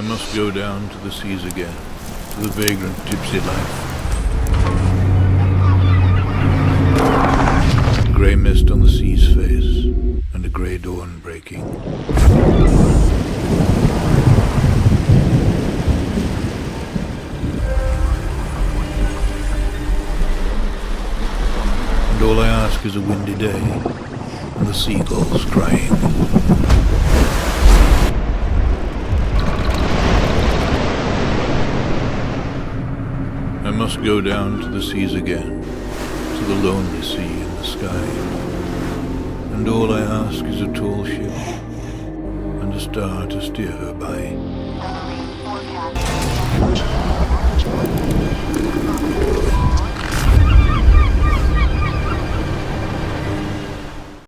must go down to the seas again, to the vagrant gypsy life. Grey mist on the sea's face, and a grey dawn breaking. And all I ask is a windy day, and the seagulls crying. I must go down to the seas again, to the lonely sea in the sky. And all I ask is a tall ship, and a star to steer her by.